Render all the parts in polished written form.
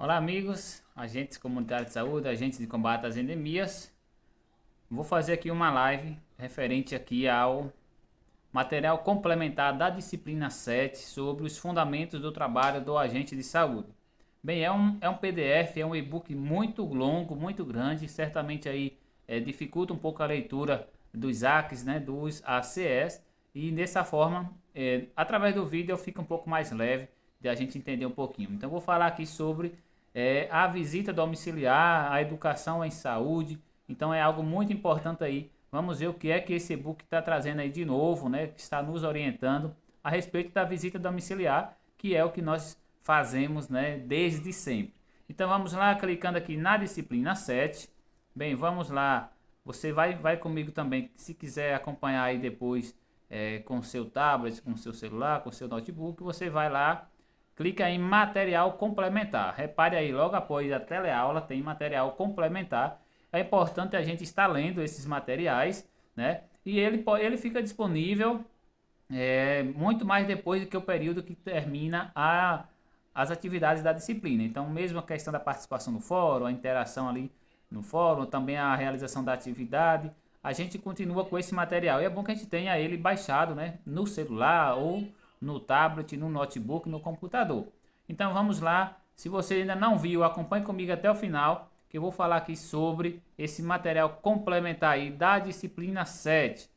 Olá, amigos, agentes comunitários de saúde, agentes de combate às endemias. Vou fazer aqui uma live referente aqui ao material complementar da disciplina 7 sobre os fundamentos do trabalho do agente de saúde. Bem, é um PDF, é um e-book muito longo, muito grande, certamente aí dificulta um pouco a leitura dos ACs, né, dos ACS, e dessa forma, através do vídeo, fica um pouco mais leve de a gente entender um pouquinho. Então, vou falar aqui sobre a visita domiciliar, a educação em saúde. Então é algo muito importante aí. Vamos ver o que é que esse e-book está trazendo aí de novo, né? Que está nos orientando a respeito da visita domiciliar, que é o que nós fazemos, né? Desde sempre. Então vamos lá, clicando aqui na disciplina 7. Bem, vamos lá. Você vai comigo também, se quiser acompanhar aí depois com o seu tablet, com o seu celular, com o seu notebook, você vai lá. Clica em material complementar. Repare aí, logo após a teleaula tem material complementar. É importante a gente estar lendo esses materiais, né? E ele fica disponível muito mais depois do que o período que termina as atividades da disciplina. Então, mesmo a questão da participação no fórum, a interação ali no fórum, também a realização da atividade, a gente continua com esse material. E é bom que a gente tenha ele baixado, né, no celular ou no tablet, no notebook, no computador. Então vamos lá. Se você ainda não viu, acompanhe comigo até o final, que eu vou falar aqui sobre esse material complementar aí da disciplina 7.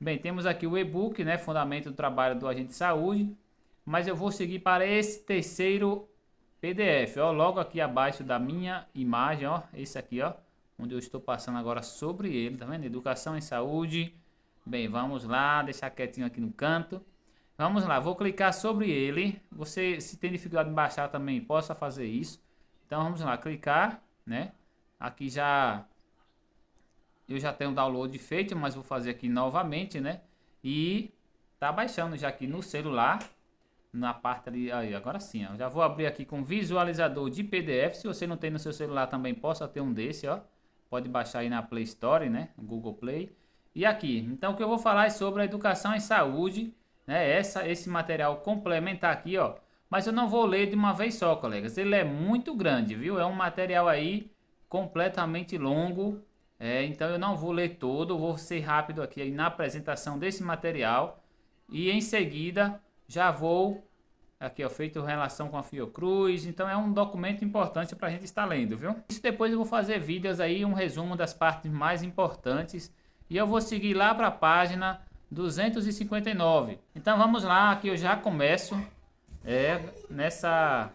Bem, temos aqui o e-book, né, Fundamento do Trabalho do Agente de Saúde, mas eu vou seguir para esse terceiro PDF, ó, logo aqui abaixo da minha imagem, ó, esse aqui, ó, onde eu estou passando agora sobre ele, tá vendo? Educação em Saúde. Bem, vamos lá, deixar quietinho aqui no canto. Vamos lá, vou clicar sobre ele. Você, se tem dificuldade em baixar também, possa fazer isso. Então vamos lá, clicar, né? Aqui eu já tenho o download feito, mas vou fazer aqui novamente, né? E tá baixando já aqui no celular, na parte ali, aí, agora sim, ó. Já vou abrir aqui com visualizador de PDF. Se você não tem no seu celular também, possa ter um desse, ó. Pode baixar aí na Play Store, né? Google Play. E aqui, então o que eu vou falar é sobre a educação em saúde, né? Esse material complementar aqui, ó. Mas eu não vou ler de uma vez só, colegas. Ele é muito grande, viu? É um material aí completamente longo. Então eu não vou ler todo. Vou ser rápido aqui na apresentação desse material. E em seguida já vou aqui, ó, feito relação com a Fiocruz. Então é um documento importante para a gente estar lendo, viu? Isso depois eu vou fazer vídeos aí, um resumo das partes mais importantes. E eu vou seguir lá para a página 259. Então vamos lá, aqui eu já começo nessa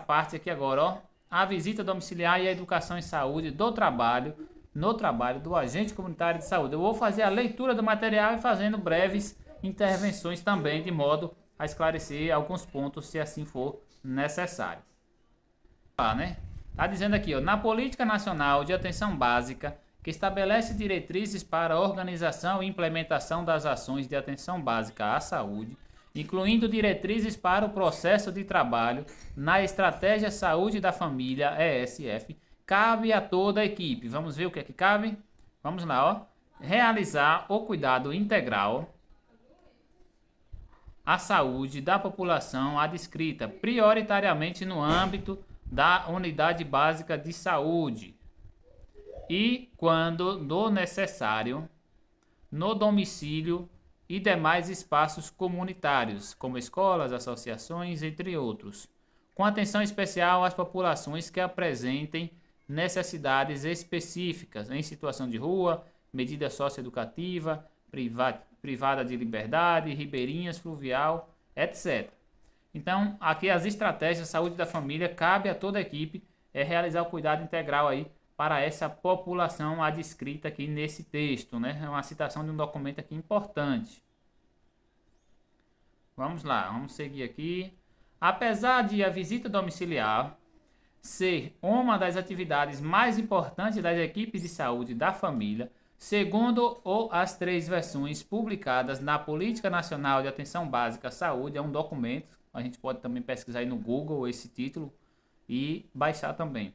parte aqui agora, ó. A visita domiciliar e a educação em saúde do trabalho, no trabalho do agente comunitário de saúde. Eu vou fazer a leitura do material e fazendo breves intervenções também, de modo a esclarecer alguns pontos, se assim for necessário. Né? Tá dizendo aqui, ó, na Política Nacional de Atenção Básica, que estabelece diretrizes para a organização e implementação das ações de atenção básica à saúde, incluindo diretrizes para o processo de trabalho na Estratégia Saúde da Família, ESF, cabe a toda a equipe. Vamos ver o que é que cabe? Vamos lá, ó. Realizar o cuidado integral à saúde da população adscrita prioritariamente no âmbito da Unidade Básica de Saúde e, quando do necessário, no domicílio e demais espaços comunitários, como escolas, associações, entre outros, com atenção especial às populações que apresentem necessidades específicas em situação de rua, medida socioeducativa, privada de liberdade, ribeirinhas, fluvial, etc. Então, aqui as estratégias de saúde da família cabe a toda a equipe realizar o cuidado integral aí para essa população adscrita aqui nesse texto, né? É uma citação de um documento aqui importante. Vamos lá, vamos seguir aqui. Apesar de a visita domiciliar ser uma das atividades mais importantes das equipes de saúde da família, segundo as 3 versões publicadas na Política Nacional de Atenção Básica à Saúde, é um documento, a gente pode também pesquisar aí no Google esse título e baixar também.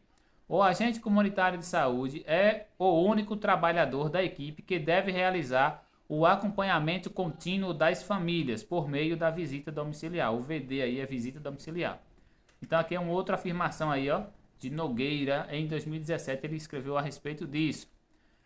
O agente comunitário de saúde é o único trabalhador da equipe que deve realizar o acompanhamento contínuo das famílias por meio da visita domiciliar. O VD aí é visita domiciliar. Então aqui é uma outra afirmação aí, ó, de Nogueira, em 2017 ele escreveu a respeito disso.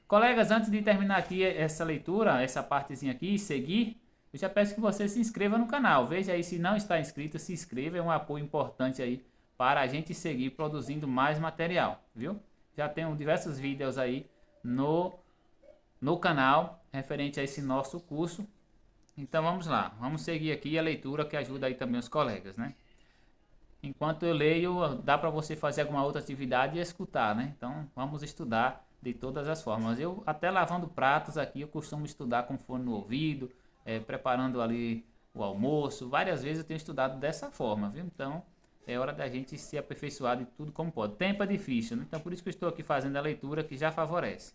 Colegas, antes de terminar aqui essa leitura, essa partezinha aqui, seguir, eu já peço que você se inscreva no canal. Veja aí, se não está inscrito, se inscreva, é um apoio importante aí para a gente seguir produzindo mais material, viu? Já tenho diversos vídeos aí no canal referente a esse nosso curso. Então vamos lá, vamos seguir aqui a leitura que ajuda aí também os colegas, né? Enquanto eu leio, dá para você fazer alguma outra atividade e escutar, né? Então vamos estudar de todas as formas. Eu até lavando pratos aqui, eu costumo estudar com fone no ouvido, preparando ali o almoço. Várias vezes eu tenho estudado dessa forma, viu? Então é hora da gente se aperfeiçoar de tudo como pode. Tempo é difícil, né? Então por isso que eu estou aqui fazendo a leitura que já favorece.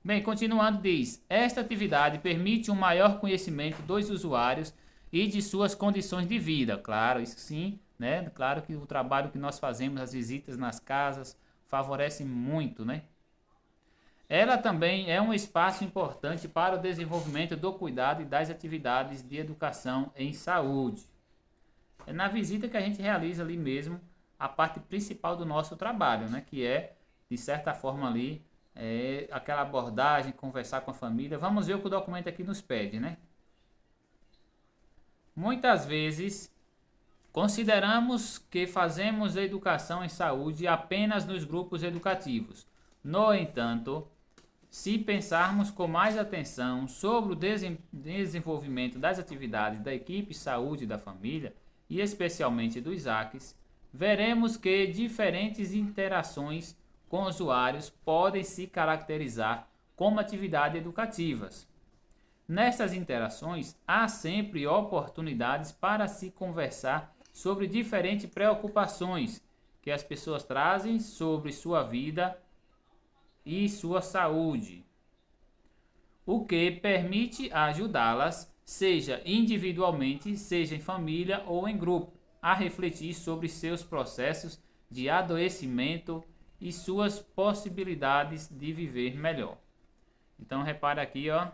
Bem, continuando diz, esta atividade permite um maior conhecimento dos usuários e de suas condições de vida. Claro, isso sim, né? Claro que o trabalho que nós fazemos, as visitas nas casas, favorece muito, né? Ela também é um espaço importante para o desenvolvimento do cuidado e das atividades de educação em saúde. É na visita que a gente realiza ali mesmo a parte principal do nosso trabalho, né? Que é, de certa forma ali, aquela abordagem, conversar com a família. Vamos ver o que o documento aqui nos pede, né? Muitas vezes consideramos que fazemos educação em saúde apenas nos grupos educativos. No entanto, se pensarmos com mais atenção sobre o desenvolvimento das atividades da equipe saúde da família, e especialmente dos IACs, veremos que diferentes interações com usuários podem se caracterizar como atividades educativas. Nessas interações, há sempre oportunidades para se conversar sobre diferentes preocupações que as pessoas trazem sobre sua vida e sua saúde, o que permite ajudá-las, seja individualmente, seja em família ou em grupo, a refletir sobre seus processos de adoecimento e suas possibilidades de viver melhor. Então repare aqui, ó,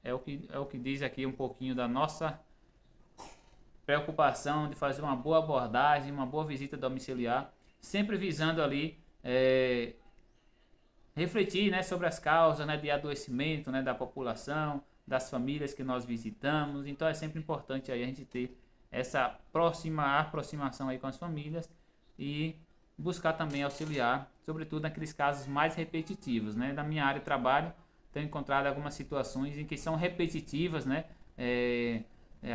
é o que diz aqui um pouquinho da nossa preocupação de fazer uma boa abordagem, uma boa visita domiciliar, sempre visando ali refletir, né, sobre as causas, né, de adoecimento, né, da população, das famílias que nós visitamos. Então é sempre importante aí a gente ter essa aproximação aí com as famílias e buscar também auxiliar, sobretudo naqueles casos mais repetitivos, né? Na minha área de trabalho, tenho encontrado algumas situações em que são repetitivas, né?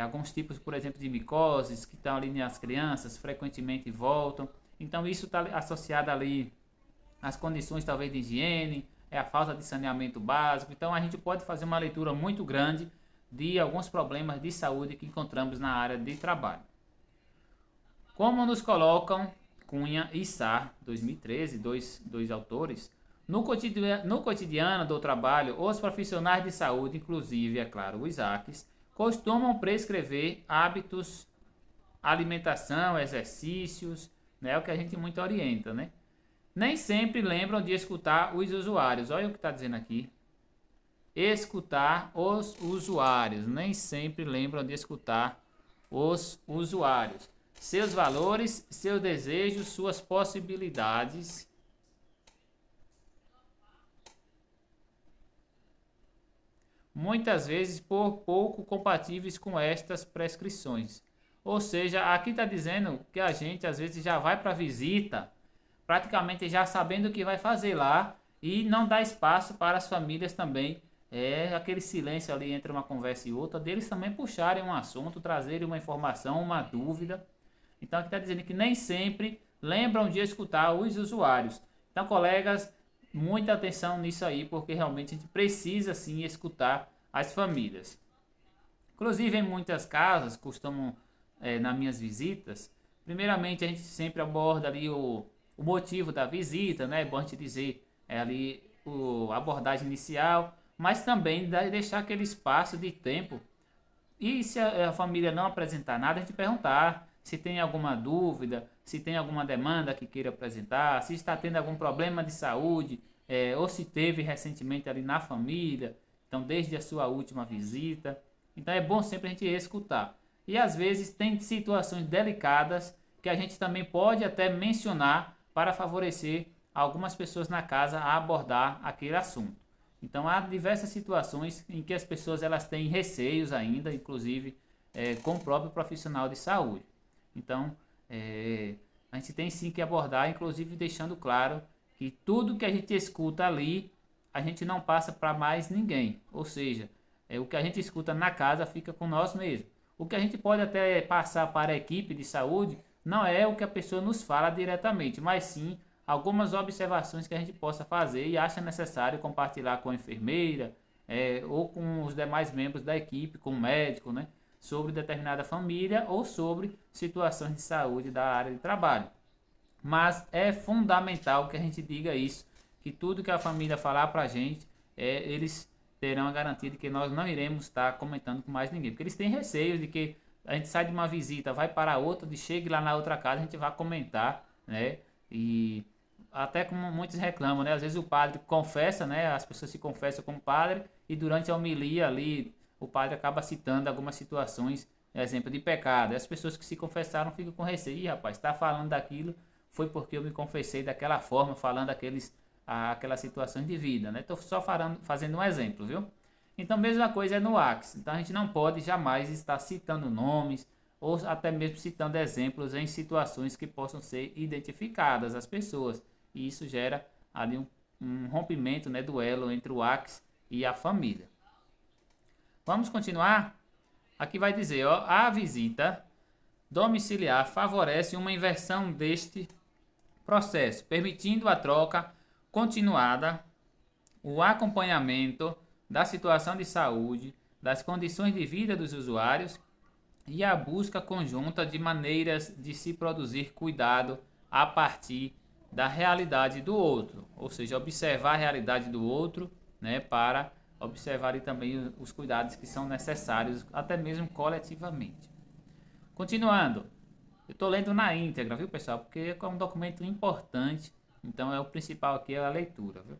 Alguns tipos, por exemplo, de micoses que estão ali nas crianças, frequentemente voltam. Então isso está associado ali às condições talvez de higiene, a falta de saneamento básico. Então a gente pode fazer uma leitura muito grande de alguns problemas de saúde que encontramos na área de trabalho. Como nos colocam Cunha e Sá, 2013, dois autores, no cotidiano do trabalho, os profissionais de saúde, inclusive, é claro, os IACs, costumam prescrever hábitos, alimentação, exercícios, né, o que a gente muito orienta, né? Nem sempre lembram de escutar os usuários. Olha o que está dizendo aqui. Escutar os usuários. Nem sempre lembram de escutar os usuários. Seus valores, seus desejos, suas possibilidades. Muitas vezes por pouco compatíveis com estas prescrições. Ou seja, aqui está dizendo que a gente às vezes já vai para a visita praticamente já sabendo o que vai fazer lá e não dá espaço para as famílias também, aquele silêncio ali entre uma conversa e outra, deles também puxarem um assunto, trazerem uma informação, uma dúvida. Então aqui está dizendo que nem sempre lembram de escutar os usuários. Então, colegas, muita atenção nisso aí, porque realmente a gente precisa sim escutar as famílias. Inclusive em muitas casas, costumam, nas minhas visitas, primeiramente a gente sempre aborda ali o motivo da visita, né? É bom a gente dizer ali a abordagem inicial, mas também deixar aquele espaço de tempo. E se a família não apresentar nada, a gente perguntar se tem alguma dúvida, se tem alguma demanda que queira apresentar, se está tendo algum problema de saúde, ou se teve recentemente ali na família, então desde a sua última visita. Então é bom sempre a gente escutar. e às vezes tem situações delicadas que a gente também pode até mencionar para favorecer algumas pessoas na casa a abordar aquele assunto. Então há diversas situações em que as pessoas elas têm receios ainda, inclusive com o próprio profissional de saúde. Então a gente tem sim que abordar, inclusive deixando claro que tudo que a gente escuta ali, a gente não passa para mais ninguém. Ou seja, o que a gente escuta na casa fica com nós mesmos. O que a gente pode até passar para a equipe de saúde não é o que a pessoa nos fala diretamente, mas sim algumas observações que a gente possa fazer e acha necessário compartilhar com a enfermeira ou com os demais membros da equipe, com o médico, né, sobre determinada família ou sobre situações de saúde da área de trabalho. Mas é fundamental que a gente diga isso, que tudo que a família falar para a gente, eles terão a garantia de que nós não iremos estar comentando com mais ninguém. Porque eles têm receio de que a gente sai de uma visita, vai para outra, de chegue lá na outra casa, a gente vai comentar, né? E até como muitos reclamam, né? Às vezes o padre confessa, né? As pessoas se confessam com o padre e durante a homilia ali, o padre acaba citando algumas situações, exemplo de pecado. E as pessoas que se confessaram ficam com receio. Ih, rapaz, está falando daquilo, foi porque eu me confessei daquela forma, falando aquelas situações de vida, né? Estou só fazendo um exemplo, viu? Então, mesma coisa é no Whats. Então, a gente não pode jamais estar citando nomes ou até mesmo citando exemplos em situações que possam ser identificadas as pessoas. E isso gera ali um rompimento, né, do elo entre o Whats e a família. Vamos continuar? Aqui vai dizer, ó, a visita domiciliar favorece uma inversão deste processo, permitindo a troca continuada, o acompanhamento da situação de saúde, das condições de vida dos usuários e a busca conjunta de maneiras de se produzir cuidado a partir da realidade do outro, ou seja, observar a realidade do outro, né, para observar também os cuidados que são necessários, até mesmo coletivamente. Continuando, eu estou lendo na íntegra, viu, pessoal? Porque é um documento importante, então o principal aqui é a leitura, viu?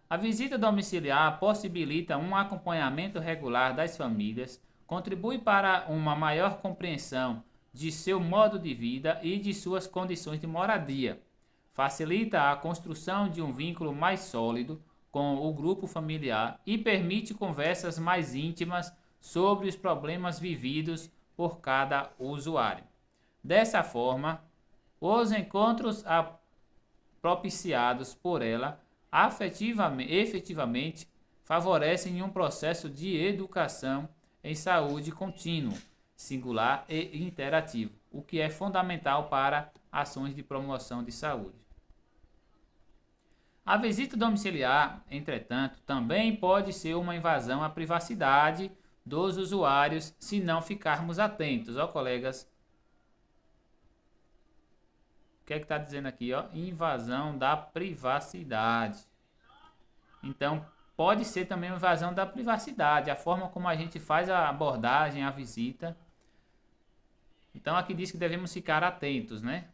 A visita domiciliar possibilita um acompanhamento regular das famílias, contribui para uma maior compreensão de seu modo de vida e de suas condições de moradia, facilita a construção de um vínculo mais sólido com o grupo familiar e permite conversas mais íntimas sobre os problemas vividos por cada usuário. Dessa forma, os encontros propiciados por ela efetivamente favorecem um processo de educação em saúde contínuo, singular e interativo, o que é fundamental para ações de promoção de saúde. A visita domiciliar, entretanto, também pode ser uma invasão à privacidade dos usuários se não ficarmos atentos. Ó, colegas, o que é que está dizendo aqui? Ó? Invasão da privacidade. Então, pode ser também uma invasão da privacidade, a forma como a gente faz a abordagem, a visita. Então, aqui diz que devemos ficar atentos, né?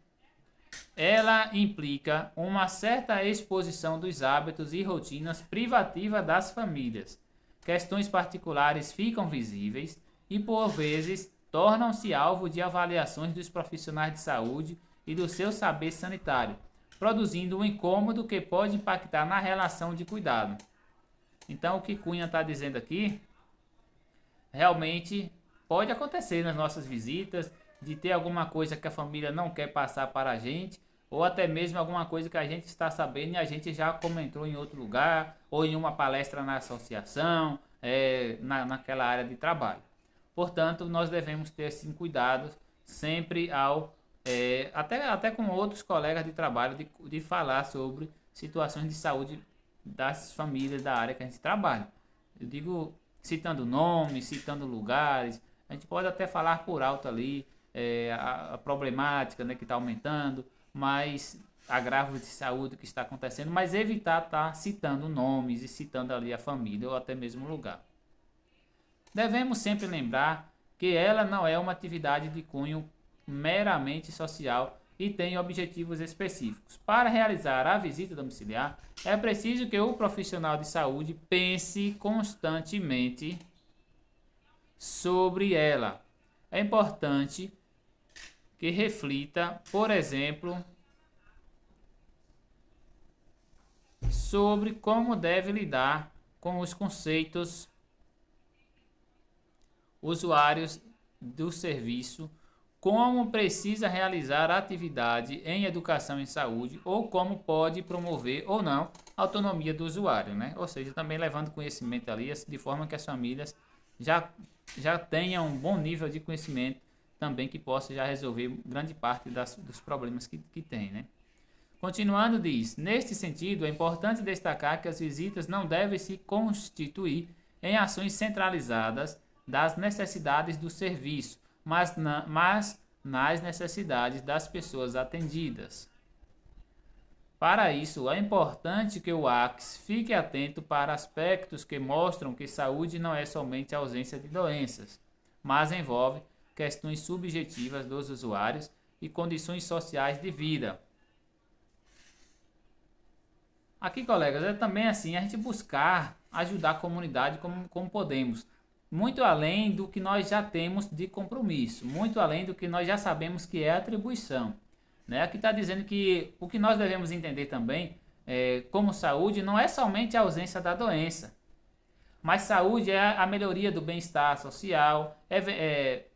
Ela implica uma certa exposição dos hábitos e rotinas privativa das famílias. Questões particulares ficam visíveis e, por vezes, tornam-se alvo de avaliações dos profissionais de saúde e do seu saber sanitário, produzindo um incômodo que pode impactar na relação de cuidado. Então, o que Cunha está dizendo aqui, realmente pode acontecer nas nossas visitas, de ter alguma coisa que a família não quer passar para a gente, ou até mesmo alguma coisa que a gente está sabendo e a gente já comentou em outro lugar, ou em uma palestra na associação, naquela área de trabalho. Portanto, nós devemos ter sim cuidado sempre até com outros colegas de trabalho, de falar sobre situações de saúde das famílias da área que a gente trabalha. Eu digo citando nomes, citando lugares, a gente pode até falar por alto ali a problemática, né, que está aumentando, mas agravos de saúde que está acontecendo, mas evitar estar citando nomes e citando ali a família ou até mesmo o lugar. Devemos sempre lembrar que ela não é uma atividade de cunho meramente social e tem objetivos específicos. Para realizar a visita domiciliar, é preciso que o profissional de saúde pense constantemente sobre ela. é importante que reflita, por exemplo, sobre como deve lidar com os conceitos usuários do serviço, como precisa realizar atividade em educação e saúde ou como pode promover ou não a autonomia do usuário, né? Ou seja, também levando conhecimento ali, de forma que as famílias já tenham um bom nível de conhecimento também que possa já resolver grande parte dos problemas que tem, né? Continuando, diz: neste sentido, é importante destacar que as visitas não devem se constituir em ações centralizadas das necessidades do serviço, mas nas necessidades das pessoas atendidas. Para isso, é importante que o ACS fique atento para aspectos que mostram que saúde não é somente a ausência de doenças, mas envolve questões subjetivas dos usuários e condições sociais de vida. Aqui, colegas, é também assim a gente buscar ajudar a comunidade como podemos, muito além do que nós já temos de compromisso, muito além do que nós já sabemos que é atribuição. Né? Aqui está dizendo que o que nós devemos entender também, como saúde, não é somente a ausência da doença, mas saúde é a melhoria do bem-estar social,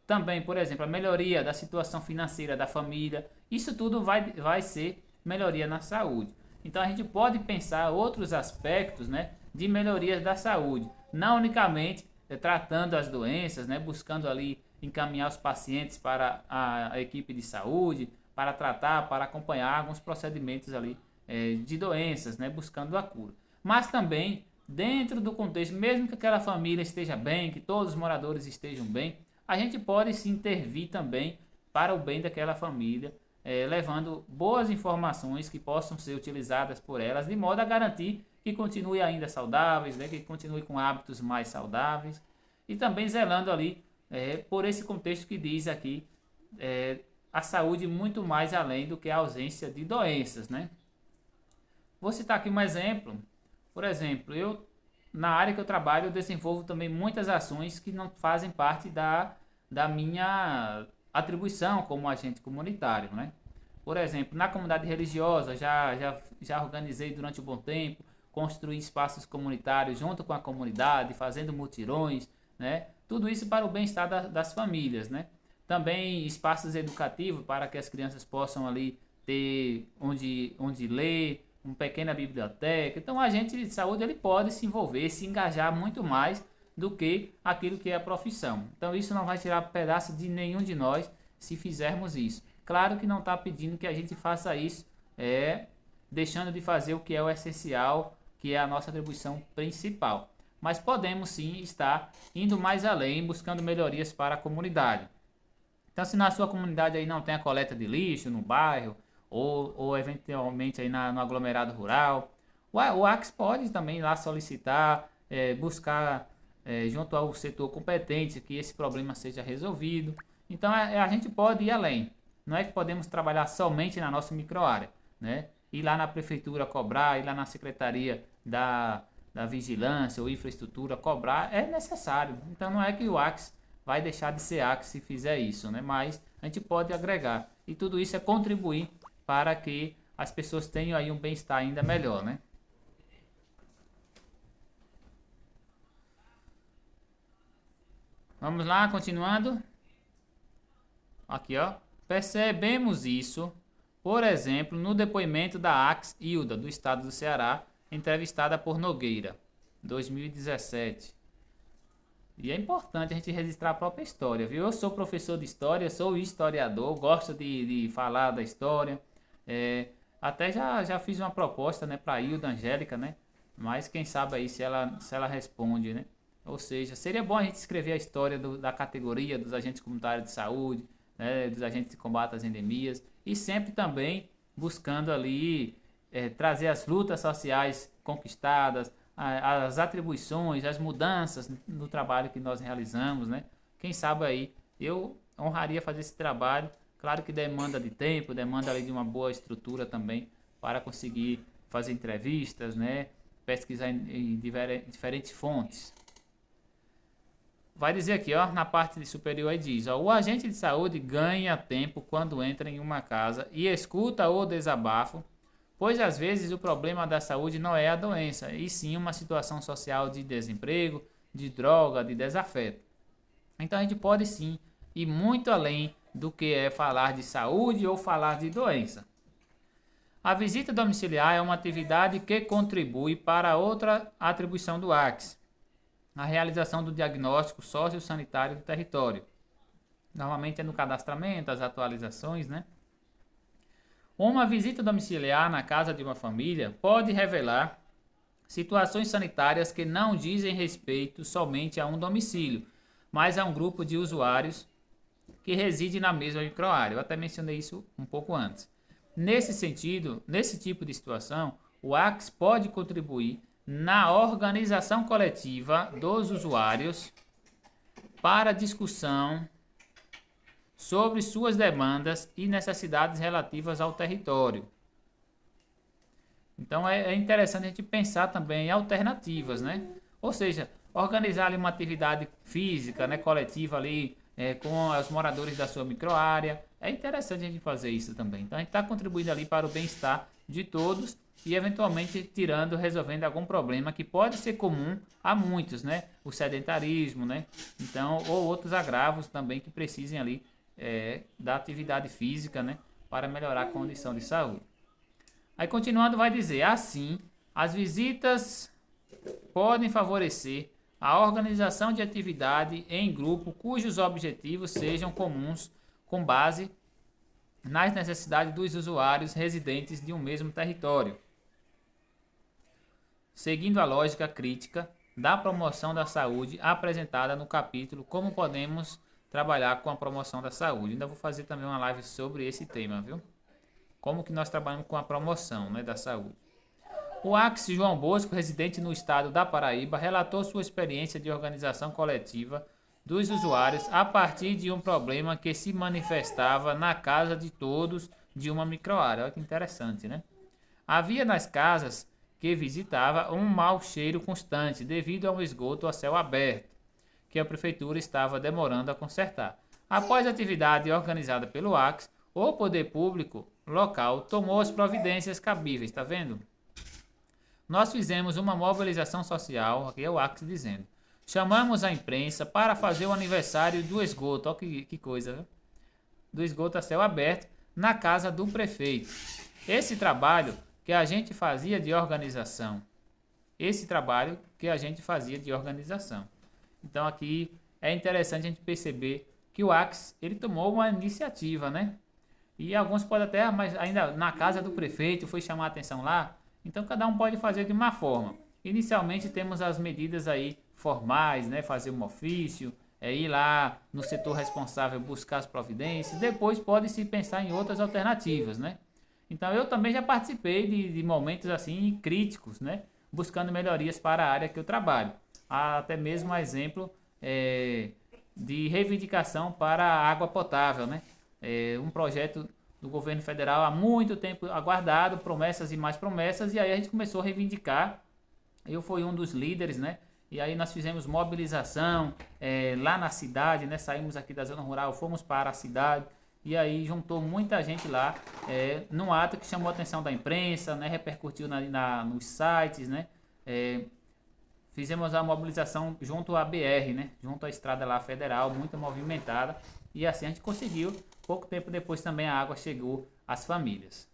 também, por exemplo, a melhoria da situação financeira da família. Isso tudo vai ser melhoria na saúde. Então a gente pode pensar outros aspectos, né, de melhorias da saúde, não unicamente tratando as doenças, né, buscando ali encaminhar os pacientes para a equipe de saúde, para tratar, para acompanhar alguns procedimentos ali de doenças, né, buscando a cura. Mas também dentro do contexto, mesmo que aquela família esteja bem, que todos os moradores estejam bem, a gente pode se intervir também para o bem daquela família, levando boas informações que possam ser utilizadas por elas, de modo a garantir que continue ainda saudáveis, né, que continue com hábitos mais saudáveis, e também zelando ali por esse contexto que diz aqui, a saúde muito mais além do que a ausência de doenças, né? Vou citar aqui um exemplo. Por exemplo, na área que eu trabalho, eu desenvolvo também muitas ações que não fazem parte da minha atribuição como agente comunitário, né? Por exemplo, na comunidade religiosa, já organizei durante um bom tempo, construí espaços comunitários junto com a comunidade, fazendo mutirões, né? Tudo isso para o bem-estar das famílias, né? Também espaços educativos para que as crianças possam ali ter onde ler, uma pequena biblioteca. Então, o agente de saúde ele pode se envolver, se engajar muito mais do que aquilo que é a profissão. Então, isso não vai tirar pedaço de nenhum de nós se fizermos isso. Claro que não está pedindo que a gente faça isso, deixando de fazer o que é o essencial, que é a nossa atribuição principal. Mas podemos sim estar indo mais além, buscando melhorias para a comunidade. Então, se na sua comunidade aí não tem a coleta de lixo no bairro, ou eventualmente aí no aglomerado rural, o ACS pode também ir lá solicitar, buscar junto ao setor competente que esse problema seja resolvido. Então a gente pode ir além. Não é que podemos trabalhar somente na nossa microárea, né? Ir lá na prefeitura cobrar, ir lá na secretaria da vigilância ou infraestrutura cobrar é necessário. Então não é que o ACS vai deixar de ser ACS se fizer isso, né? Mas a gente pode agregar. E tudo isso é contribuir para que as pessoas tenham aí um bem-estar ainda melhor, né? Vamos lá, continuando. Aqui, ó. Percebemos isso, por exemplo, no depoimento da ACS Hilda, do estado do Ceará, entrevistada por Nogueira, 2017. E é importante a gente registrar a própria história, viu? Eu sou professor de história, sou historiador, gosto de falar da história. Até já fiz uma proposta, né, para a Hilda Angélica, né? Mas quem sabe aí se ela responde, né? Ou seja, seria bom a gente escrever a história da categoria dos agentes comunitários de saúde, né, dos agentes de combate às endemias, e sempre também buscando ali trazer as lutas sociais conquistadas, as atribuições, as mudanças no trabalho que nós realizamos, né? Quem sabe aí eu honraria fazer esse trabalho. Claro que demanda de tempo, demanda ali de uma boa estrutura também para conseguir fazer entrevistas, né? Pesquisar em diferentes fontes. vai dizer aqui, ó, na parte superior aí diz, ó, o agente de saúde ganha tempo quando entra em uma casa e escuta o desabafo, pois às vezes o problema da saúde não é a doença, e sim uma situação social de desemprego, de droga, de desafeto. Então a gente pode sim ir muito além do que é falar de saúde ou falar de doença. A visita domiciliar é uma atividade que contribui para outra atribuição do ACS, a realização do diagnóstico sociossanitário do território. Normalmente é no cadastramento, as atualizações, né? Uma visita domiciliar na casa de uma família pode revelar situações sanitárias que não dizem respeito somente a um domicílio, mas a um grupo de usuários que reside na mesma microárea. Eu até mencionei isso um pouco antes. Nesse sentido, nesse tipo de situação, o ACS pode contribuir na organização coletiva dos usuários para discussão sobre suas demandas e necessidades relativas ao território. Então é interessante a gente pensar também em alternativas, né? Ou seja, organizar ali uma atividade física, né, coletiva ali com os moradores da sua microárea. É interessante a gente fazer isso também. Então a gente está contribuindo ali para o bem-estar de todos e eventualmente resolvendo algum problema que pode ser comum a muitos, né? O sedentarismo, né? Então, ou outros agravos também que precisem ali da atividade física, né? Para melhorar a condição de saúde. Aí continuando vai dizer, assim, as visitas podem favorecer a organização de atividade em grupo cujos objetivos sejam comuns com base nas necessidades dos usuários residentes de um mesmo território, seguindo a lógica crítica da promoção da saúde apresentada no capítulo Como Podemos Trabalhar com a Promoção da Saúde. Ainda vou fazer também uma live sobre esse tema, viu? Como que nós trabalhamos com a promoção, né, da saúde. O ACS João Bosco, residente no estado da Paraíba, relatou sua experiência de organização coletiva dos usuários a partir de um problema que se manifestava na casa de todos de uma microárea. Olha que interessante, né? Havia nas casas que visitava um mau cheiro constante devido a um esgoto a céu aberto, que a prefeitura estava demorando a consertar. Após a atividade organizada pelo ACS, o poder público local tomou as providências cabíveis, tá vendo? Nós fizemos uma mobilização social, aqui é o ACS dizendo. Chamamos a imprensa para fazer o aniversário do esgoto, olha que coisa, viu? Do esgoto a céu aberto, na casa do prefeito. Esse trabalho que a gente fazia de organização. Então aqui é interessante a gente perceber que o ACS, ele tomou uma iniciativa, né? E alguns podem até, mas ainda na casa do prefeito, foi chamar a atenção lá. Então cada um pode fazer de uma forma. Inicialmente temos as medidas aí formais, né? Fazer um ofício, ir lá no setor responsável buscar as providências. Depois pode-se pensar em outras alternativas, né? Então eu também já participei de momentos assim críticos, né? Buscando melhorias para a área que eu trabalho. Há até mesmo exemplo de reivindicação para a água potável, né? Um projeto do governo federal há muito tempo aguardado, promessas e mais promessas, e aí a gente começou a reivindicar. Eu fui um dos líderes, né? E aí nós fizemos mobilização lá na cidade, né? Saímos aqui da zona rural, fomos para a cidade, e aí juntou muita gente lá, num ato que chamou a atenção da imprensa, né? Repercutiu nos sites, né? Fizemos a mobilização junto à BR, né? Junto à estrada lá federal, muito movimentada, e assim a gente conseguiu. Pouco tempo depois também a água chegou às famílias.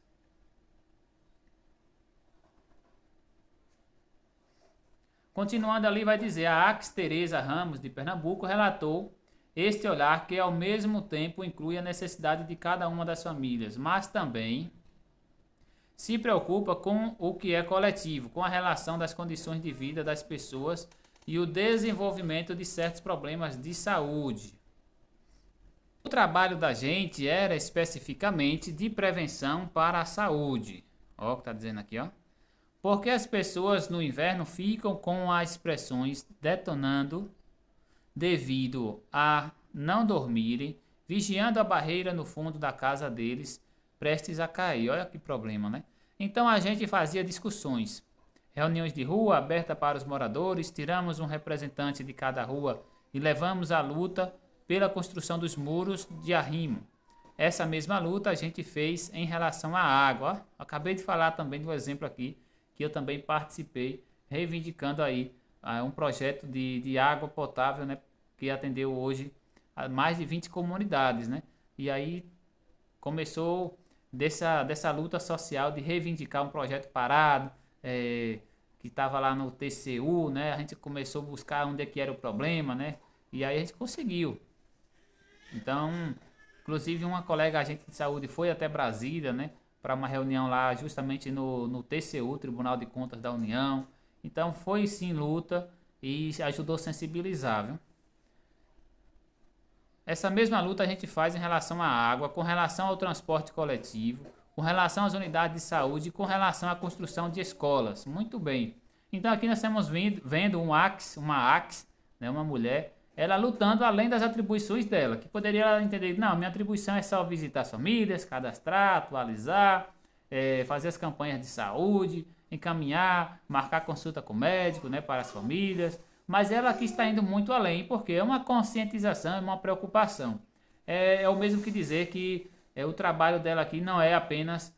Continuando ali vai dizer, a ACS Tereza Ramos de Pernambuco relatou este olhar que ao mesmo tempo inclui a necessidade de cada uma das famílias, mas também se preocupa com o que é coletivo, com a relação das condições de vida das pessoas e o desenvolvimento de certos problemas de saúde. O trabalho da gente era especificamente de prevenção para a saúde. Ó, o que está dizendo aqui, ó. Porque as pessoas no inverno ficam com as expressões detonando devido a não dormirem, vigiando a barreira no fundo da casa deles, prestes a cair. Olha que problema, né? Então a gente fazia discussões, reuniões de rua aberta para os moradores, tiramos um representante de cada rua e levamos a luta pela construção dos muros de arrimo. Essa mesma luta a gente fez em relação à água. Acabei de falar também do exemplo aqui, que eu também participei, reivindicando aí um projeto de água potável, né, que atendeu hoje a mais de 20 comunidades, né? E aí começou dessa luta social de reivindicar um projeto parado, que estava lá no TCU, né? A gente começou a buscar onde é que era o problema, né? E aí a gente conseguiu. Então, inclusive uma colega agente de saúde foi até Brasília, né? Para uma reunião lá justamente no TCU, Tribunal de Contas da União. Então foi sim luta e ajudou a sensibilizar, viu? Essa mesma luta a gente faz em relação à água, com relação ao transporte coletivo, com relação às unidades de saúde e com relação à construção de escolas. Muito bem. Então aqui nós estamos vendo uma AX, né, uma mulher, ela lutando além das atribuições dela, que poderia ela entender, não, minha atribuição é só visitar as famílias, cadastrar, atualizar, fazer as campanhas de saúde, encaminhar, marcar consulta com o médico, né, para as famílias. Mas ela aqui está indo muito além, porque é uma conscientização, é uma preocupação. É o mesmo que dizer que o trabalho dela aqui não é apenas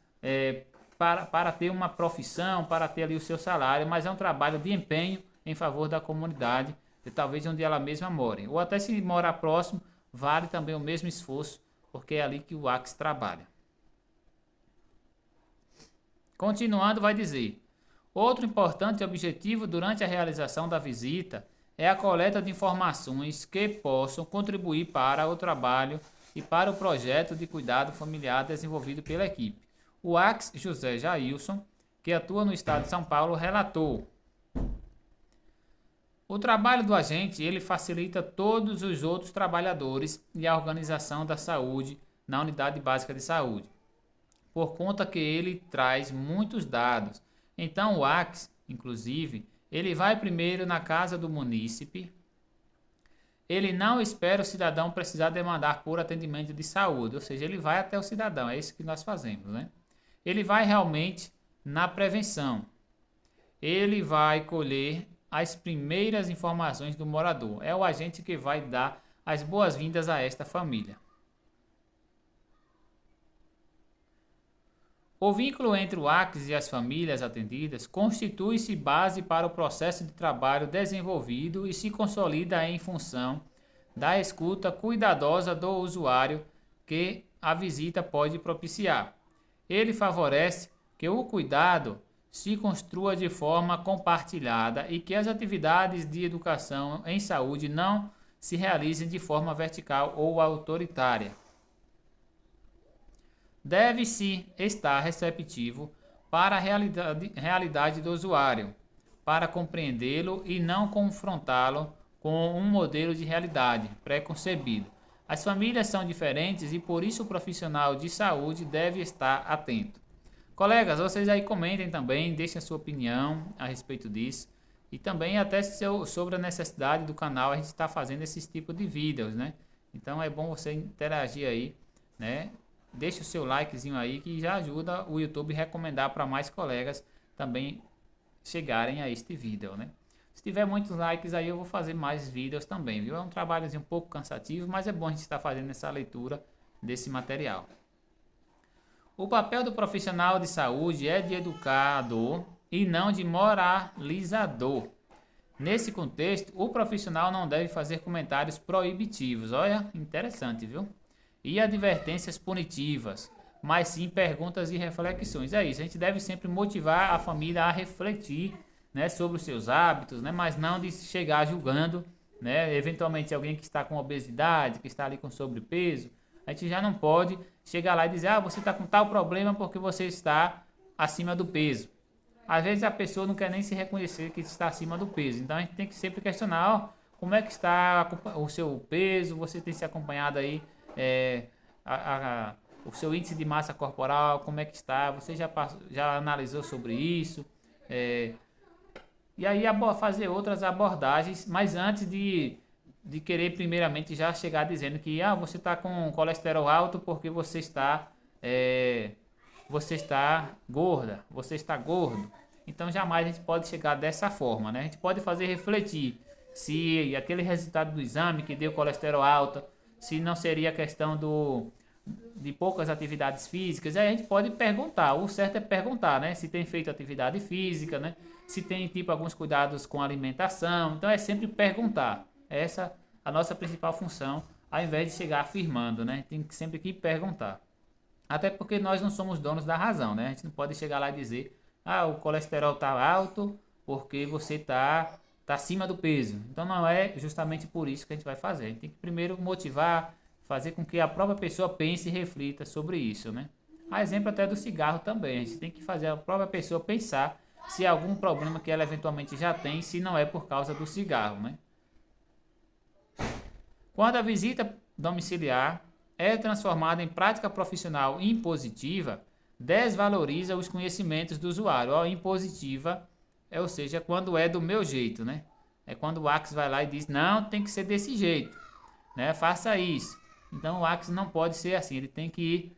para ter uma profissão, para ter ali o seu salário, mas é um trabalho de empenho em favor da comunidade, talvez onde ela mesma more. Ou até se morar próximo, vale também o mesmo esforço, porque é ali que o AX trabalha. Continuando, vai dizer: outro importante objetivo durante a realização da visita é a coleta de informações que possam contribuir para o trabalho e para o projeto de cuidado familiar desenvolvido pela equipe. O AX José Jailson, que atua no estado de São Paulo, relatou: o trabalho do agente, ele facilita todos os outros trabalhadores e a organização da saúde na unidade básica de saúde, por conta que ele traz muitos dados. Então o AX, inclusive, ele vai primeiro na casa do munícipe, ele não espera o cidadão precisar demandar por atendimento de saúde, ou seja, ele vai até o cidadão, é isso que nós fazemos, né? Ele vai realmente na prevenção, ele vai colher as primeiras informações do morador, é o agente que vai dar as boas-vindas a esta família. O vínculo entre o AX e as famílias atendidas constitui-se base para o processo de trabalho desenvolvido e se consolida em função da escuta cuidadosa do usuário que a visita pode propiciar. Ele favorece que o cuidado se construa de forma compartilhada e que as atividades de educação em saúde não se realizem de forma vertical ou autoritária. Deve-se estar receptivo para a realidade do usuário, para compreendê-lo e não confrontá-lo com um modelo de realidade pré-concebido. As famílias são diferentes e por isso o profissional de saúde deve estar atento. Colegas, vocês aí comentem também, deixem a sua opinião a respeito disso e também até sobre a necessidade do canal a gente estar fazendo esses tipos de vídeos, né? Então é bom você interagir aí, né? Deixa o seu likezinho aí que já ajuda o YouTube a recomendar para mais colegas também chegarem a este vídeo, né? Se tiver muitos likes aí eu vou fazer mais vídeos também, viu? É um trabalhozinho um pouco cansativo, mas é bom a gente estar fazendo essa leitura desse material. O papel do profissional de saúde é de educador e não de moralizador. Nesse contexto, o profissional não deve fazer comentários proibitivos. Olha, interessante, viu? E advertências punitivas, mas sim perguntas e reflexões. É isso, a gente deve sempre motivar a família a refletir, né, sobre os seus hábitos, né, mas não de chegar julgando, né, eventualmente alguém que está com obesidade, que está ali com sobrepeso, a gente já não pode chegar lá e dizer, ah, você está com tal problema porque você está acima do peso. Às vezes a pessoa não quer nem se reconhecer que está acima do peso, então a gente tem que sempre questionar, ó, como é que está o seu peso, você tem se acompanhado aí, o seu índice de massa corporal, como é que está, você já analisou sobre isso, e aí fazer outras abordagens, mas antes de querer primeiramente já chegar dizendo que você está com colesterol alto porque você está gorda, você está gordo. Então jamais a gente pode chegar dessa forma, né? A gente pode fazer refletir se aquele resultado do exame que deu colesterol alto, se não seria questão de poucas atividades físicas. Aí a gente pode perguntar, o certo é perguntar, né? Se tem feito atividade física, né? Se tem tipo alguns cuidados com a alimentação. Então é sempre perguntar. Essa a nossa principal função, ao invés de chegar afirmando, né? Tem que sempre que perguntar. Até porque nós não somos donos da razão, né? A gente não pode chegar lá e dizer, ah, o colesterol está alto porque você tá acima do peso. Então não é justamente por isso que a gente vai fazer. A gente tem que primeiro motivar, fazer com que a própria pessoa pense e reflita sobre isso, né? A exemplo até do cigarro também. A gente tem que fazer a própria pessoa pensar se há algum problema que ela eventualmente já tem, se não é por causa do cigarro, né? Quando a visita domiciliar é transformada em prática profissional impositiva, desvaloriza os conhecimentos do usuário. Ó, impositiva, ou seja, quando é do meu jeito, né? É quando o Axis vai lá e diz, não, tem que ser desse jeito, né? Faça isso. Então o Axis não pode ser assim, ele tem que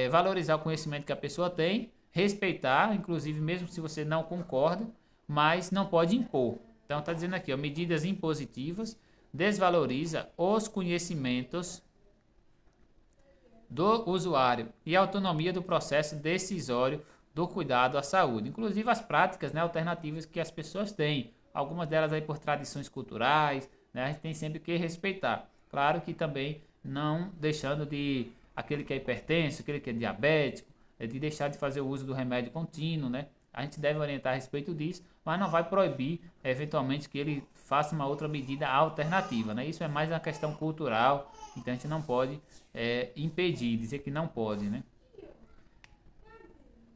valorizar o conhecimento que a pessoa tem, respeitar, inclusive mesmo se você não concorda, mas não pode impor. Então está dizendo aqui, ó, medidas impositivas desvaloriza os conhecimentos do usuário e a autonomia do processo decisório do cuidado à saúde, inclusive as práticas, né, alternativas que as pessoas têm, algumas delas aí por tradições culturais, né, a gente tem sempre que respeitar. Claro que também não deixando de aquele que é hipertenso, aquele que é diabético, de deixar de fazer o uso do remédio contínuo, né? A gente deve orientar a respeito disso, mas não vai proibir eventualmente que ele faça uma outra medida alternativa, né? Isso é mais uma questão cultural, então a gente não pode impedir, dizer que não pode, né?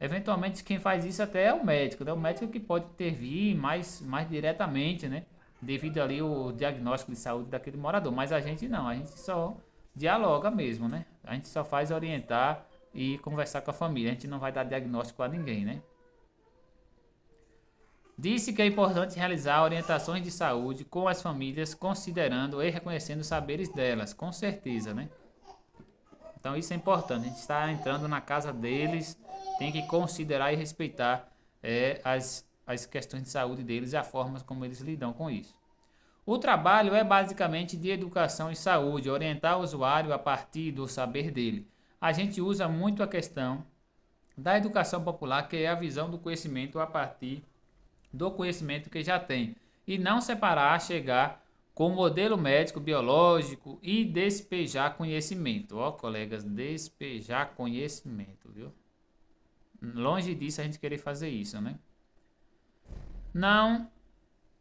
Eventualmente quem faz isso até é o médico, né? O médico que pode intervir mais diretamente, né? Devido ali o diagnóstico de saúde daquele morador, mas a gente não, a gente só dialoga mesmo, né? A gente só faz orientar e conversar com a família, a gente não vai dar diagnóstico a ninguém, né? Disse que é importante realizar orientações de saúde com as famílias, considerando e reconhecendo os saberes delas, com certeza, né? Então isso é importante, a gente está entrando na casa deles, tem que considerar e respeitar as questões de saúde deles e a forma como eles lidam com isso. O trabalho é basicamente de educação e saúde, orientar o usuário a partir do saber dele. A gente usa muito a questão da educação popular, que é a visão do conhecimento a partir do conhecimento que já tem. E não separar, chegar com o modelo médico, biológico e despejar conhecimento. Ó, colegas, despejar conhecimento, viu? Longe disso a gente querer fazer isso, né? Não,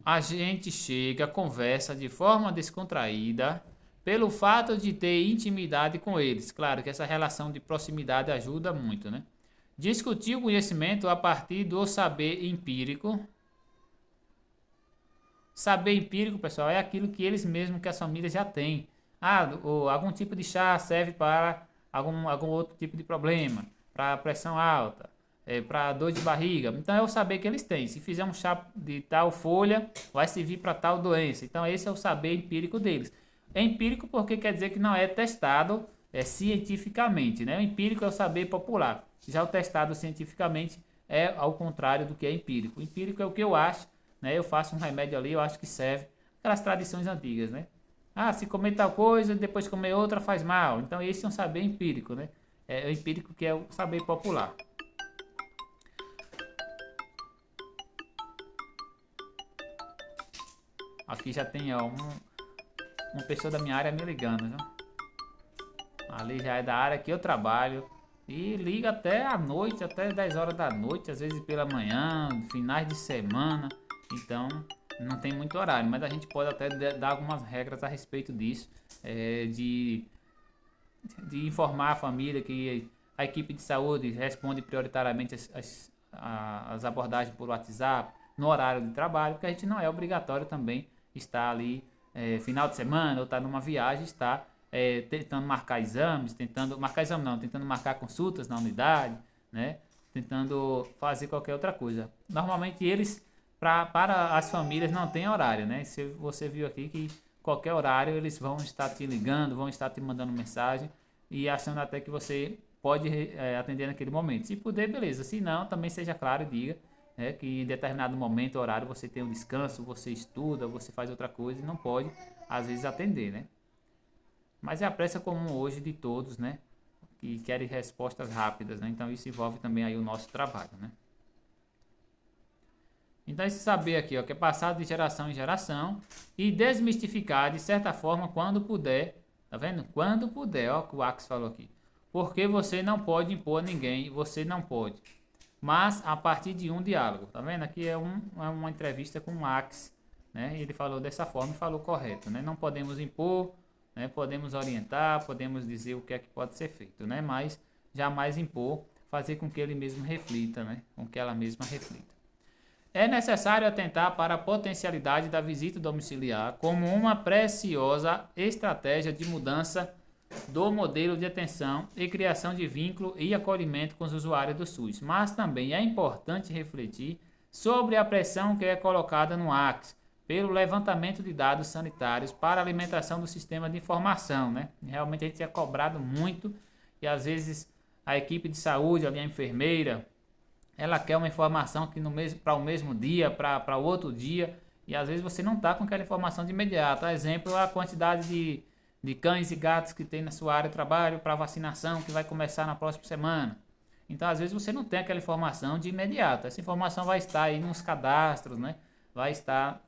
a gente chega, conversa de forma descontraída, pelo fato de ter intimidade com eles. Claro que essa relação de proximidade ajuda muito, né? Discutir o conhecimento a partir do saber empírico. Saber empírico, pessoal, é aquilo que eles mesmos, que as famílias já têm. Ah, algum tipo de chá serve para algum outro tipo de problema, para pressão alta, para dor de barriga. Então é o saber que eles têm. Se fizer um chá de tal folha, vai servir para tal doença. Então esse é o saber empírico deles. É empírico porque quer dizer que não é testado cientificamente, né? O empírico é o saber popular. Já o testado cientificamente é ao contrário do que é empírico. O empírico é o que eu acho, né? Eu faço um remédio ali, eu acho que serve. Aquelas tradições antigas, né? Ah, se comer tal coisa, depois comer outra faz mal. Então esse é um saber empírico, né? É o empírico que é o saber popular. Aqui já tem uma pessoa da minha área me ligando, viu? Ali já é da área que eu trabalho. E liga até a noite, até 10 horas da noite, às vezes pela manhã, finais de semana. Então, não tem muito horário, mas a gente pode até dar algumas regras a respeito disso, de informar a família que a equipe de saúde responde prioritariamente as abordagens por WhatsApp no horário de trabalho, porque a gente não é obrigatório também estar ali final de semana ou estar numa viagem, estar tentando marcar exames, tentando marcar consultas na unidade, né? Tentando fazer qualquer outra coisa. Normalmente eles para as famílias não tem horário, né? Se você viu aqui que qualquer horário eles vão estar te ligando, vão estar te mandando mensagem e achando até que você pode atender naquele momento. Se puder, beleza. Se não, também seja claro e diga que em determinado momento, horário, você tem um descanso, você estuda, você faz outra coisa e não pode, às vezes, atender, né? Mas é a pressa comum hoje de todos, né? Que querem respostas rápidas, né? Então isso envolve também aí o nosso trabalho, né? Então esse saber aqui, ó, que é passado de geração em geração e desmistificar de certa forma quando puder, tá vendo? Quando puder, ó, que o Axe falou aqui. Porque você não pode impor a ninguém, você não pode. Mas a partir de um diálogo, tá vendo? Aqui é uma entrevista com o Axe, né? E ele falou dessa forma e falou correto, né? Não podemos impor, né? Podemos orientar, podemos dizer o que é que pode ser feito, né? Mas jamais impor, fazer com que ele mesmo reflita, né? Com que ela mesma reflita. É necessário atentar para a potencialidade da visita domiciliar como uma preciosa estratégia de mudança do modelo de atenção e criação de vínculo e acolhimento com os usuários do SUS. Mas também é importante refletir sobre a pressão que é colocada no ACS pelo levantamento de dados sanitários para a alimentação do sistema de informação, né? Realmente a gente é cobrado muito e às vezes a equipe de saúde, ali a enfermeira, ela quer uma informação que no mesmo para o mesmo dia, para outro dia, e às vezes você não está com aquela informação de imediato. Exemplo, a quantidade de cães e gatos que tem na sua área de trabalho para vacinação que vai começar na próxima semana. Então, às vezes você não tem aquela informação de imediato. Essa informação vai estar aí nos cadastros, né? Vai estar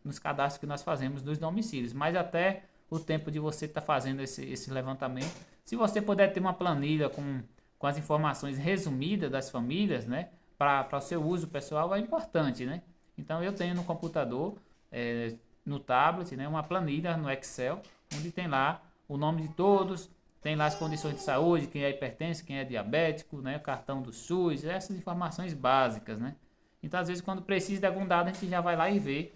nos cadastros que nós fazemos dos domicílios. Mas até o tempo de você estar fazendo esse levantamento, se você puder ter uma planilha com as informações resumidas das famílias, né, para o seu uso pessoal é importante, né? Então eu tenho no computador, no tablet, né, uma planilha no Excel, onde tem lá o nome de todos, tem lá as condições de saúde, quem é hipertenso, quem é diabético, né, o cartão do SUS, essas informações básicas, né? Então às vezes quando precisa de algum dado a gente já vai lá e vê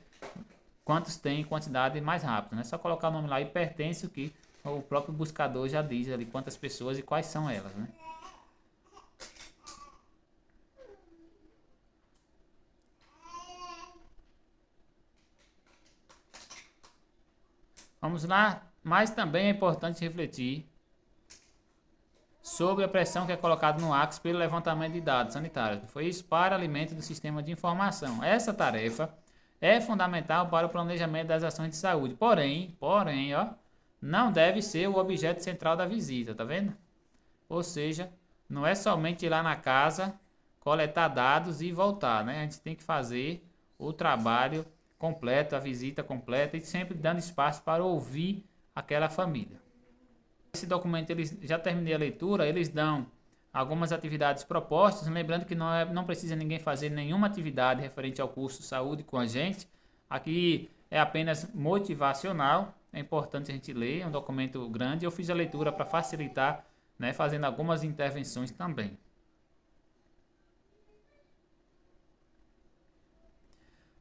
quantos tem, quantidade mais rápido, né? Só colocar o nome lá hipertenso que o próprio buscador já diz ali quantas pessoas e quais são elas, né? Vamos lá, mas também é importante refletir sobre a pressão que é colocada no ACS pelo levantamento de dados sanitários. Foi isso para alimento do sistema de informação. Essa tarefa é fundamental para o planejamento das ações de saúde. Porém, ó, não deve ser o objeto central da visita, tá vendo? Ou seja, não é somente ir lá na casa, coletar dados e voltar, né? A gente tem que fazer o trabalho completo, a visita completa e sempre dando espaço para ouvir aquela família. Esse documento, eles já terminei a leitura, eles dão algumas atividades propostas, lembrando que não precisa ninguém fazer nenhuma atividade referente ao curso Saúde com a gente. Aqui é apenas motivacional, é importante a gente ler, é um documento grande. Eu fiz a leitura para facilitar, né, fazendo algumas intervenções também.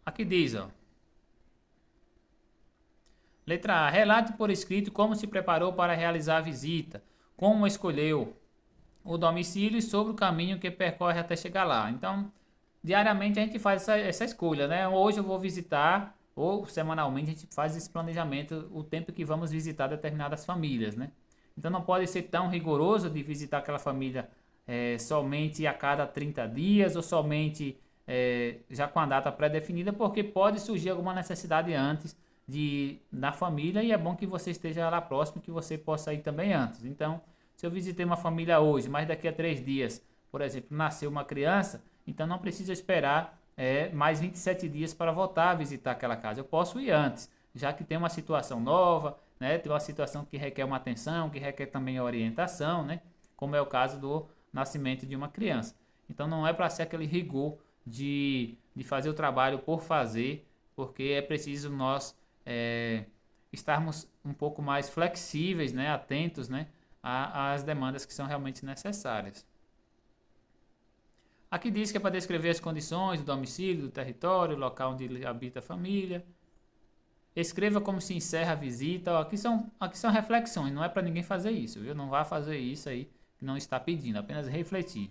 Aqui diz, ó. Letra A. Relate por escrito como se preparou para realizar a visita, como escolheu o domicílio e sobre o caminho que percorre até chegar lá. Então, diariamente a gente faz essa escolha, né? Hoje eu vou visitar, ou semanalmente a gente faz esse planejamento, o tempo que vamos visitar determinadas famílias, né? Então não pode ser tão rigoroso de visitar aquela família somente a cada 30 dias ou somente já com a data pré-definida, porque pode surgir alguma necessidade antes da família e é bom que você esteja lá próximo, que você possa ir também antes. Então, se eu visitei uma família hoje, mas daqui a 3 dias, por exemplo, nasceu uma criança, então não precisa esperar mais 27 dias para voltar a visitar aquela casa. Eu posso ir antes, já que tem uma situação nova, né? Tem uma situação que requer uma atenção, que requer também a orientação, né? Como é o caso do nascimento de uma criança. Então não é para ser aquele rigor de fazer o trabalho por fazer, porque é preciso nós estarmos um pouco mais flexíveis, né? Atentos, né? Às demandas que são realmente necessárias. Aqui diz que é para descrever as condições do domicílio, do território, o local onde habita a família. Escreva como se encerra a visita. Aqui são reflexões, não é para ninguém fazer isso, viu? Não vá fazer isso aí que não está pedindo, apenas refletir.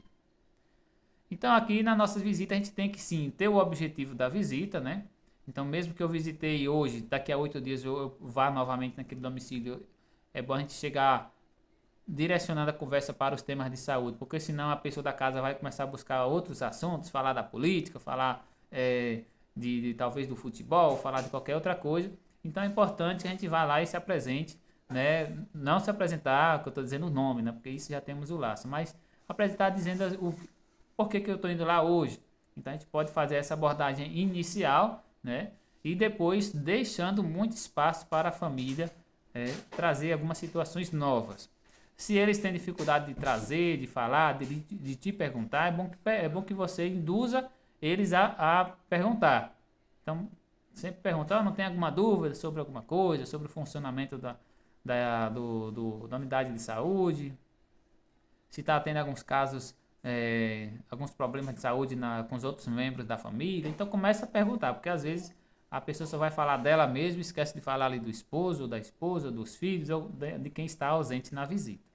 Então aqui na nossa visita a gente tem que sim ter o objetivo da visita, né? Então mesmo que eu visitei hoje, daqui a 8 dias eu vá novamente naquele domicílio, é bom a gente chegar direcionando a conversa para os temas de saúde, porque senão a pessoa da casa vai começar a buscar outros assuntos, falar da política, falar talvez do futebol, falar de qualquer outra coisa. Então é importante que a gente vá lá e se apresente, né? Não se apresentar, que eu estou dizendo o nome, né? Porque isso já temos o laço, mas apresentar dizendo o por que eu estou indo lá hoje. Então a gente pode fazer essa abordagem inicial, né? E depois deixando muito espaço para a família trazer algumas situações novas. Se eles têm dificuldade de trazer, de falar, de te perguntar, é bom que você induza eles a perguntar. Então, sempre perguntar, não tem alguma dúvida sobre alguma coisa, sobre o funcionamento da unidade de saúde, se está tendo alguns casos, alguns problemas de saúde com os outros membros da família. Então começa a perguntar, porque às vezes a pessoa só vai falar dela mesma, esquece de falar ali do esposo, da esposa, dos filhos, ou de quem está ausente na visita.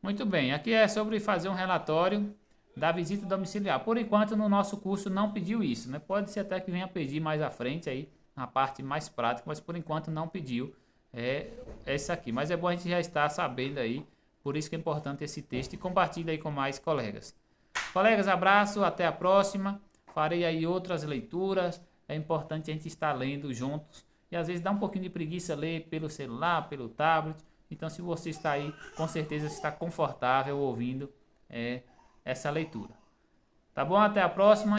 Muito bem, aqui é sobre fazer um relatório da visita domiciliar. Por enquanto, no nosso curso não pediu isso, né? Pode ser até que venha pedir mais à frente aí, na parte mais prática, mas por enquanto não pediu essa aqui. Mas é bom a gente já estar sabendo aí, por isso que é importante esse texto e compartilhe aí com mais colegas. Colegas, abraço, até a próxima. Farei aí outras leituras. É importante a gente estar lendo juntos. E às vezes dá um pouquinho de preguiça ler pelo celular, pelo tablet. Então, se você está aí, com certeza está confortável ouvindo essa leitura. Tá bom? Até a próxima.